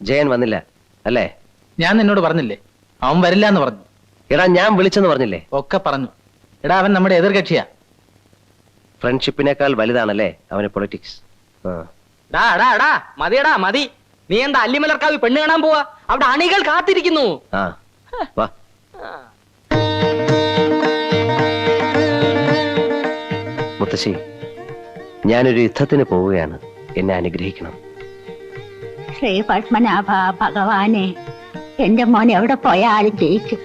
ജയൻ വന്നില്ല അല്ലേ? ഞാൻ നിന്നോട് പറഞ്ഞില്ലേ അവൻ വരില്ല എന്ന് പറഞ്ഞു. എടാ ഞാൻ വിളിച്ചെന്ന് പറഞ്ഞില്ലേ? ഒക്കെ പറഞ്ഞു. എടാ അവൻ നമ്മുടെ എതിർകക്ഷിയാ. ഫ്രണ്ട്ഷിപ്പിനേക്കാൾ വലുതാണല്ലേ അവന് പൊളിറ്റിക്സ്. മതിയടാ മതി. നീ എന്താ അല്ലിമലർക്കാവ് പെണ്ണ് കാണാൻ പോവാ? അവിടെ അണികൾ കാത്തിരിക്കുന്നു. വാ. മുത്തശ്ശി, ഞാനൊരു യുദ്ധത്തിന് പോവുകയാണ്. എന്നെ അനുഗ്രഹിക്കണം. ശ്രീ പത്മനാഭ ഭഗവാനെ, എന്റെ മോൻ എവിടെ പോയാലും ജയിക്കും.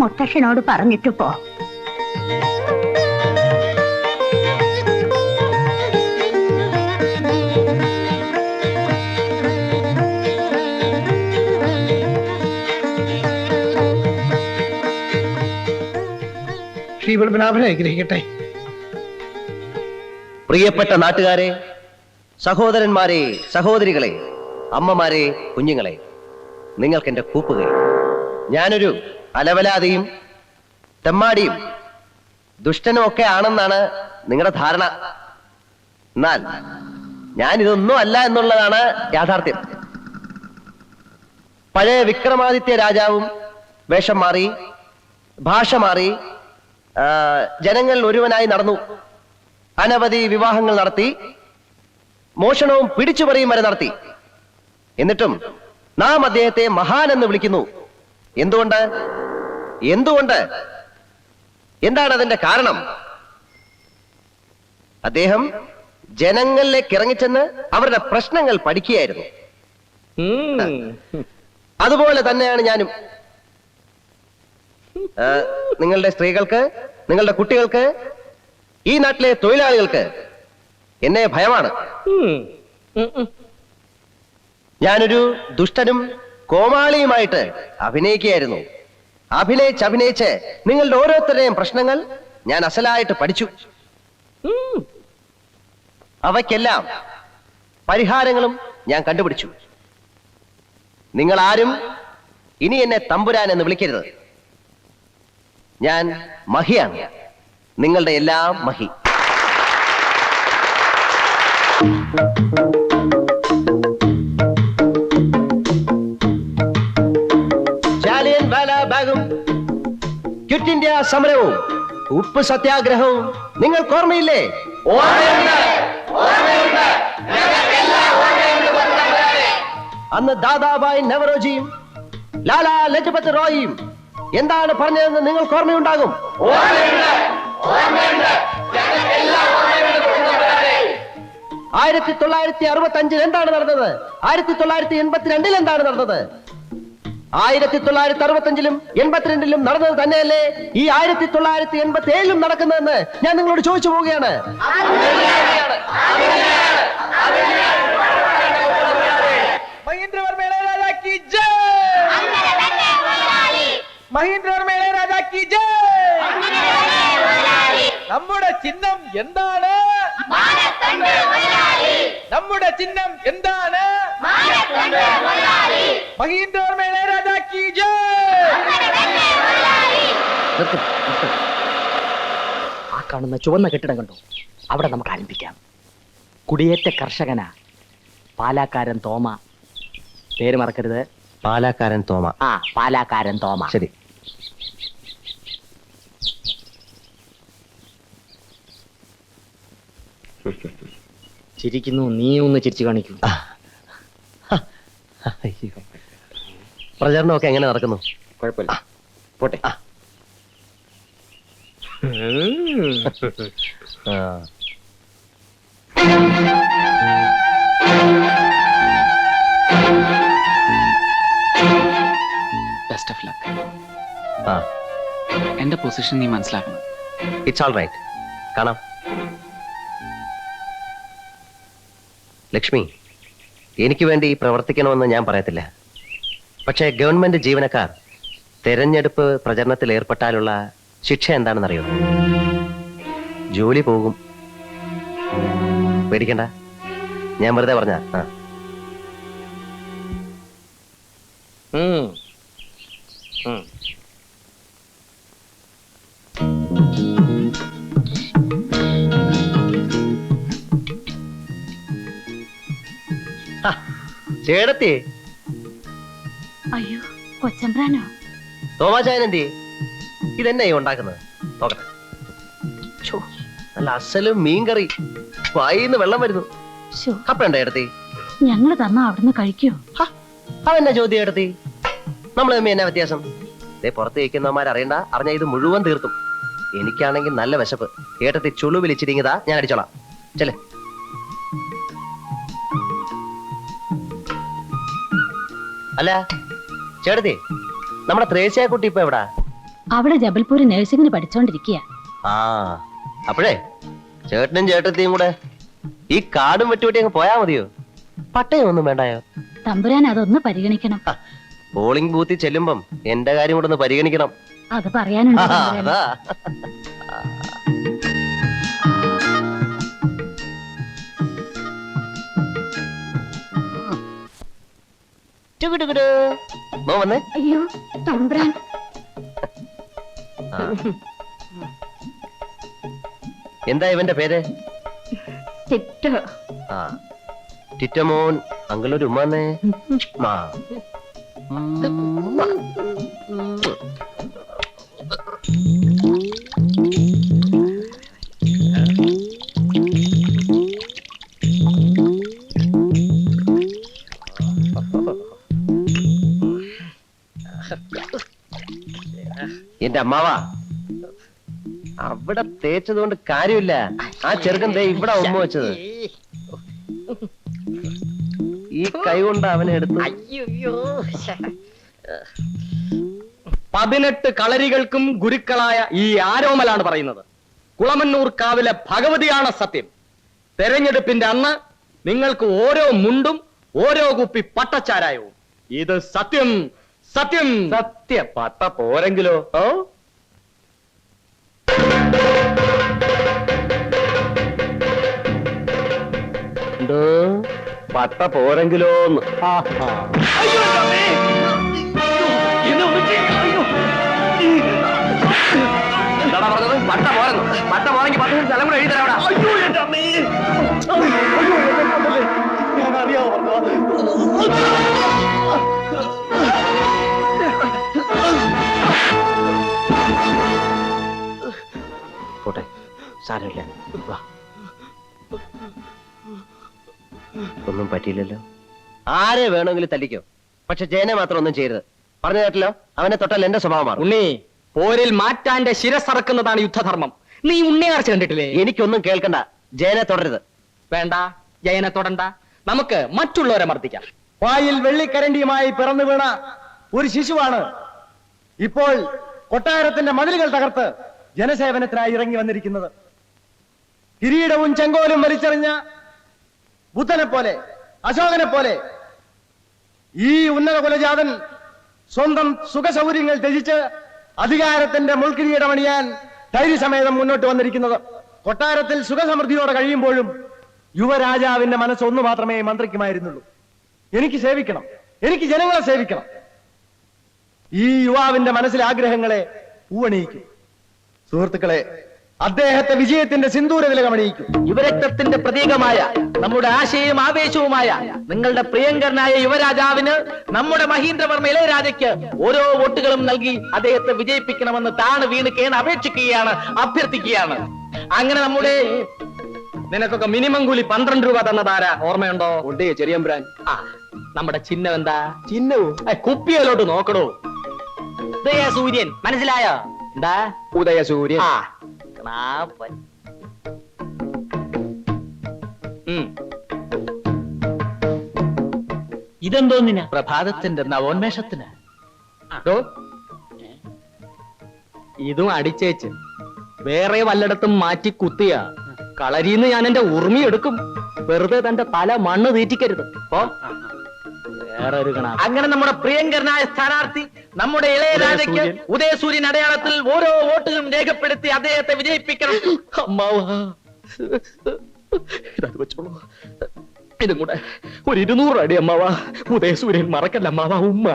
മുത്തശ്ശനോട് പറഞ്ഞിട്ട് പോ. ശ്രീ പത്മനാഭനെ അനുഗ്രഹിക്കട്ടെ. പ്രിയപ്പെട്ട നാട്ടുകാരെ, സഹോദരന്മാരെ, സഹോദരികളെ, അമ്മമാരെ, കുഞ്ഞുങ്ങളെ, നിങ്ങൾക്ക് എന്റെ കൂപ്പുകൈ. ഞാനൊരു അലവലാതിയും തെമ്മാടിയും ദുഷ്ടനും ഒക്കെ ആണെന്നാണ് നിങ്ങളുടെ ധാരണ. എന്നാൽ ഞാനിതൊന്നും അല്ല എന്നുള്ളതാണ് യാഥാർത്ഥ്യം. പഴയ വിക്രമാദിത്യ രാജാവും വേഷം മാറി, ഭാഷ മാറി, ജനങ്ങൾ ഒരുവനായി നടന്നു. അനവധി വിവാഹങ്ങൾ നടത്തി, മോഷണവും പിടിച്ചുപറിയും വരെ നടത്തി. എന്നിട്ടും നാം അദ്ദേഹത്തെ മഹാൻ എന്ന് വിളിക്കുന്നു. എന്തുകൊണ്ട്? എന്തുകൊണ്ട്? എന്താണ് അതിന്റെ കാരണം? അദ്ദേഹം ജനങ്ങളിലേക്ക് ഇറങ്ങിച്ചെന്ന് അവരുടെ പ്രശ്നങ്ങൾ പഠിക്കുകയായിരുന്നു. അതുപോലെ തന്നെയാണ് ഞാനും. നിങ്ങളുടെ സ്ത്രീകൾക്ക്, നിങ്ങളുടെ കുട്ടികൾക്ക്, ഈ നാട്ടിലെ തൊഴിലാളികൾക്ക് എന്നെ ഭയമാണ്. ഞാനൊരു ദുഷ്ടനും കോമാളിയുമായിട്ട് അഭിനയിക്കുകയായിരുന്നു. അഭിനയിച്ച് നിങ്ങളുടെ ഓരോരുത്തരുടെയും പ്രശ്നങ്ങൾ ഞാൻ അസലായിട്ട് പഠിച്ചു. അവയ്ക്കെല്ലാം പരിഹാരങ്ങളും ഞാൻ കണ്ടുപിടിച്ചു. നിങ്ങൾ ആരും ഇനി എന്നെ തമ്പുരാൻ എന്ന് വിളിക്കരുത്. ഞാൻ മഹിയാണ്, നിങ്ങളുടെ എല്ലാം മഹി. ജാലിയൻ വാലാബാഗും ക്വിറ്റ് ഇന്ത്യ സമരവും ഉപ്പ് സത്യാഗ്രഹവും നിങ്ങൾക്ക് ഓർമ്മയില്ലേ? അന്ന് ദാദാബായ് നവറോജിയും ലാലാ ലജ്പത് റായിയും എന്താണ് പറഞ്ഞതെന്ന് നിങ്ങൾക്ക് ഓർമ്മയുണ്ടാകും. 1965 എന്താണ് നടന്നത്? 1982 എന്താണ് നടന്നത്? 1965 82 നടന്നത് തന്നെയല്ലേ ഈ 1987 നടക്കുന്നതെന്ന് ഞാൻ നിങ്ങളോട് ചോദിച്ചു പോവുകയാണ്. മഹീന്ദ്രവർമ്മ ഇളയരാജ കി ജയ്! മഹീന്ദ്രവർമ്മ ഇളയരാജ കി ജയ്! നമ്മുടെ ചിഹ്നം എന്താണ്? നമ്മുടെ ചിഹ്നം എന്താണ്? മഹീന്ദ്രവർമ്മ ഇളയരാജ കി ജയ്! ആ കാണുന്ന ചുവന്ന കെട്ടിടം കണ്ടു, അവിടെ നമുക്ക് ആരംഭിക്കാം. കുടിയേറ്റ കർഷകനാ, പാലാക്കാരൻ തോമ. പേര് മറക്കരുത്. പാലാക്കാരൻ തോമ. പാലാക്കാരൻ തോമ. ശരി. ചിരിക്കുന്നു, നീ ഒന്ന് ചിരിച്ചു കാണിക്കൂ. പ്രചരണമൊക്കെ എങ്ങനെ നടക്കുന്നു? കുഴപ്പമില്ല, പോട്ടെ. Best of luck. എന്റെ പൊസിഷൻ നീ മനസ്സിലാക്കണം. It's all right. കാണാം. ലക്ഷ്മി, എനിക്ക് വേണ്ടി പ്രവർത്തിക്കണമെന്ന് ഞാൻ പറയത്തില്ല. പക്ഷേ ഗവൺമെന്റ് ജീവനക്കാർ തെരഞ്ഞെടുപ്പ് പ്രചരണത്തിൽ ഏർപ്പെട്ടാലുള്ള ശിക്ഷ എന്താണെന്നറിയോ? ജോലി പോകും. പേടിക്കണ്ട, ഞാൻ വെറുതെ പറഞ്ഞ. ചേടത്തി, അയ്യോ കൊച്ചമ്പ്രാനോ? തോമാചായൻ എന്തി ഇതെന്നെ ഉണ്ടാക്കുന്നത് നോക്കട്ടെ. ഛോ, നല്ല അസലും മീൻകറി, വായിന്ന് വെള്ളം വരുന്നു. കപ്പയുണ്ടോ എടുത്തി? ഞങ്ങള് തന്നാ അവിടുന്ന് കഴിക്കോ? അതെന്നാ ചോദ്യം എടുത്തി? നമ്മൾ തമ്മി എന്നാ വ്യത്യാസം? ഇതേ പുറത്ത് വയ്ക്കുന്നവന്മാർ അറിയണ്ട, അറിഞ്ഞ ഇത് മുഴുവൻ തീർത്തും. എനിക്കാണെങ്കിൽ നല്ല വിശപ്പ്. ഏട്ടത്തി ചുളു വിളിച്ചിരിങ്ങതാ, ഞാൻ അടിച്ചോളാം. ചെല്ലേ. അല്ല ചേട്ടത്തി, നമ്മുടെ ത്രേസ്യ കുട്ടി ഇപ്പൊ എവിടാ? അവിടെ ജബൽപൂര് നഴ്സിംഗിന് പഠിച്ചോണ്ടിരിക്കുക. ആ അപ്പോഴേ ചേട്ടനും ചേട്ടത്തിയും കൂടെ ഈ കാടും വെട്ടുവെട്ടി അങ്ങ് പോയാ മതിയോ? പട്ടയം ഒന്നും വേണ്ടായോ? തമ്പുരാൻ അതൊന്ന് പരിഗണിക്കണം. പോളിംഗ് ബൂത്തിൽ ചെല്ലുമ്പം എന്റെ കാര്യം കൂടെ ഒന്ന് പരിഗണിക്കണം. അത് പറയാനുണ്ട് ആ, തമ്പുരാനെ. അതാ. ടുകുടുകുടു. മോ വന്നേ. അയ്യോ തമ്പുരാൻ. ആ. എന്താ ഇവന്റെ പേര്? ആ ടിറ്റമോൻ. അങ്കിളൊരു ഉമ്മാന്നേ. മാ. എന്റെ അമ്മാവാ, അവിടെ തേച്ചത് കൊണ്ട് കാര്യമില്ല. ആ ചെറുക്കൻ ദേ ഇവിടെ ഉമ്മ വെച്ചത്. ഈ കൈ കൊണ്ട് അവനെ എടുത്തു. 18 കളരികൾക്കും ഗുരുക്കളായ ഈ ആരോമലാണ് പറയുന്നത്. കുളമന്നൂർ കാവിലെ ഭഗവതിയാണ് സത്യം. തെരഞ്ഞെടുപ്പിന്റെ അന്ന് നിങ്ങൾക്ക് ഓരോ മുണ്ടും ഓരോ കുപ്പി പട്ടച്ചാരായവും. ഇത് സത്യം, സത്യം. സത്യ പട്ട പോരെങ്കിലോ? ഓ പട്ട പോരെങ്കിലോന്ന്. പട്ട പോരെന്നു. പട്ട പോരെങ്കിൽ 10 സ്ഥലം കൂടെ എഴുതി തരാം. പോട്ടെ, സാരമില്ല. വാ. ഒന്നും പറ്റിയില്ലല്ലോ. ആരെ വേണമെങ്കിലും തല്ലിക്കോ, പക്ഷെ ജയനെ മാത്രം ഒന്നും ചെയ്യരുത്. പറഞ്ഞു കേട്ടല്ലോ, അവനെ തൊട്ടാൽ എന്റെ സ്വഭാവം മാറും. ഉണ്ണി, പോരിൽ മാറ്റാന്റെ ശിരസറക്കുന്നതാണ് യുദ്ധധർമ്മം. നീ ഉണ്ണിയാർച്ച കണ്ടിട്ടില്ലേ? എനിക്കൊന്നും കേൾക്കണ്ട. ജയനെ തുടരുത്. വേണ്ട, ജയനെ തൊടണ്ട. നമുക്ക് മറ്റുള്ളവരെ മർദ്ദിക്കാം. വായിൽ വെള്ളിക്കരണ്ടിയുമായി പിറന്നു വീണ ഒരു ശിശുവാണ് ഇപ്പോൾ കൊട്ടാരത്തിന്റെ മതിലുകൾ തകർത്ത് ജനസേവനത്തിനായി ഇറങ്ങി വന്നിരിക്കുന്നത്. കിരീടവും ചെങ്കോലും വലിച്ചെറിഞ്ഞ ബുദ്ധനെ പോലെ, അശോകനെ പോലെ ഈ ഉന്നത കുലജാതൻ സ്വന്തം സുഖസൗകര്യങ്ങൾ ത്യജിച്ച് അധികാരത്തിന്റെ മുൾക്കിരീടമണിയാൻ ധൈര്യസമേതം മുന്നോട്ട് വന്നിരിക്കുന്നത്. കൊട്ടാരത്തിൽ സുഖസമൃദ്ധിയോടെ കഴിയുമ്പോഴും യുവരാജാവിന്റെ മനസ്സ് ഒന്ന് മാത്രമേ മന്ത്രിക്കുമായിരുന്നുള്ളൂ. എനിക്ക് സേവിക്കണം, എനിക്ക് ജനങ്ങളെ സേവിക്കണം. ഈ യുവാവിന്റെ മനസ്സിലെ ആഗ്രഹങ്ങളെ പൂവണിയിക്കും. സുഹൃത്തുക്കളെ, അദ്ദേഹത്തെ വിജയത്തിന്റെ സിന്ദൂര തിലകമണിയിക്കും. യുവരക്തത്തിന്റെ പ്രതീകമായ നമ്മുടെ ആശയവും ആവേശവുമായ നിങ്ങളുടെ പ്രിയങ്കരനായ യുവരാജാവിന് നമ്മുടെ മഹീന്ദ്രവർമ്മ ഇളയരാജയ്ക്ക് ഓരോ വോട്ടുകളും നൽകി അദ്ദേഹത്തെ വിജയിപ്പിക്കണമെന്ന് താണ് വീണ് കേണ് അപേക്ഷിക്കുകയാണ്, അഭ്യർത്ഥിക്കുകയാണ്. അങ്ങനെ നമ്മുടെ നിനക്കൊക്കെ മിനിമം കൂലി 12 രൂപ തന്നതാരാ ഓർമ്മയുണ്ടോ? ഉണ്ട് ചെറിയമ്പ്രാൻ. ആ, നമ്മുടെ ചിഹ്നം എന്താ? ചിഹ്നവും കുപ്പിയിലോട്ട് നോക്കണോ. ഉദയസൂര്യൻ, മനസ്സിലായോ? എന്താ ഉദയസൂര്യൻ? ആ, ഇതെന്തോന്നിനാ? പ്രഭാതത്തിന്റെ നവോന്മേഷത്തിന്. ഇതും അടിച്ചേച്ച് വേറെ വല്ലയിടത്തും മാറ്റി കുത്തിയ കളരിന്ന് ഞാൻ എന്റെ ഉറുമി എടുക്കും. വെറുതെ തന്റെ തല മണ്ണ് തീറ്റിക്കരുത്. വേറെ ഒരു കണ. അങ്ങനെ നമ്മുടെ പ്രിയങ്കരനായ സ്ഥാനാർത്ഥി നമ്മുടെ ഇളയരാജയ്ക്ക് ഉദയസൂര്യൻ അടയാളത്തിൽ ഓരോ വോട്ടുകളും രേഖപ്പെടുത്തി അദ്ദേഹത്തെ വിജയിപ്പിക്കണം. അമ്മാവാ, ഇതത് വെച്ചോളൂ. ഇതും കൂടെ ഒരു 200 അടി അമ്മാവാ. ഉദയസൂര്യൻ മറക്കല്ല അമ്മാവാ. ഉമ്മ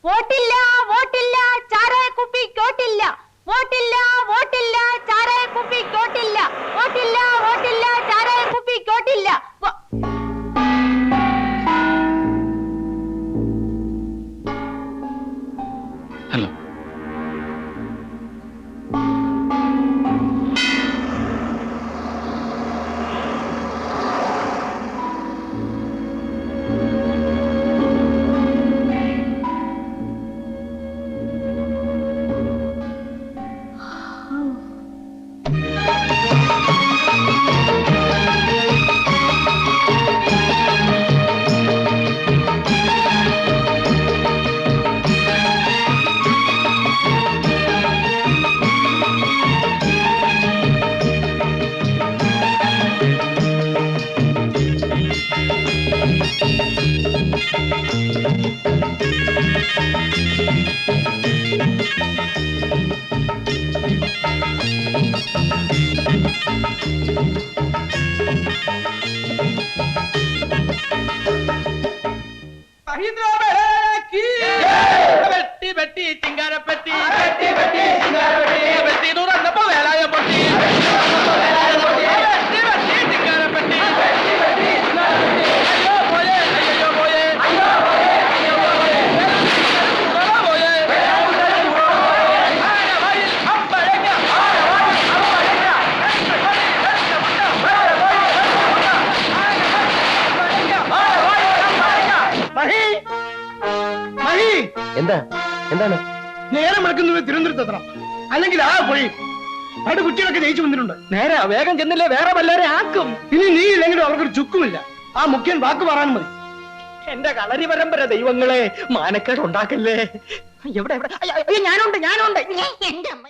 വോട്ടില്ല, വോട്ടില്ല, ചാരായ കുപ്പിക്കോട്ടില്ല. വോട്ടില്ല, വോട്ടില്ല, ചാരായ കുപ്പിക്കോട്ടില്ല. വോട്ടില്ല, വോട്ടില്ല, ചാരായ കുപ്പിക്കോട്ടില്ല. ഹലോ. മഹീന്ദ്ര മേളേരാജ കീ വെട്ടി വെട്ടി ചിങ്കാരപ്പെട്ടി വെട്ടി വെട്ടി ചിങ്കാരപ്പെട്ടി വെട്ടി തുറന്നപ്പോ വേലായ പൊട്ടി വെട്ടി വെട്ടി ചിങ്കാരപ്പെട്ടി വെട്ടി വെട്ടി ചിങ്കാരപ്പെട്ടി അയ്യോ പോയേ അയ്യോ പോയേ അയ്യോ പോയേ അയ്യോ പോയേ പോയേ മഹി മഹി എന്താ എന്താണ്? നേരം എടുക്കുന്നത് തിരുവനന്തപുരത്ത് എത്തണം, അല്ലെങ്കിൽ ആ പോയി അവിടെ കുട്ടികളൊക്കെ ജയിച്ചു വന്നിട്ടുണ്ട്. നേരെ വേഗം ചെന്നില്ലേ വേറെ വല്ലവരെ ആക്കും. ഇനി നീ ഇല്ലെങ്കിലും അവർക്കൊരു ചുക്കുമില്ല. ആ മുഖ്യൻ വാക്ക് പറയാൻ മതി. എന്റെ കളരി പരമ്പര ദൈവങ്ങളെ, മാനക്കേട് ഉണ്ടാക്കല്ലേ. എവിടെ എവിടെ? അയ്യോ, ഞാനുണ്ട്. എന്റെ അമ്മ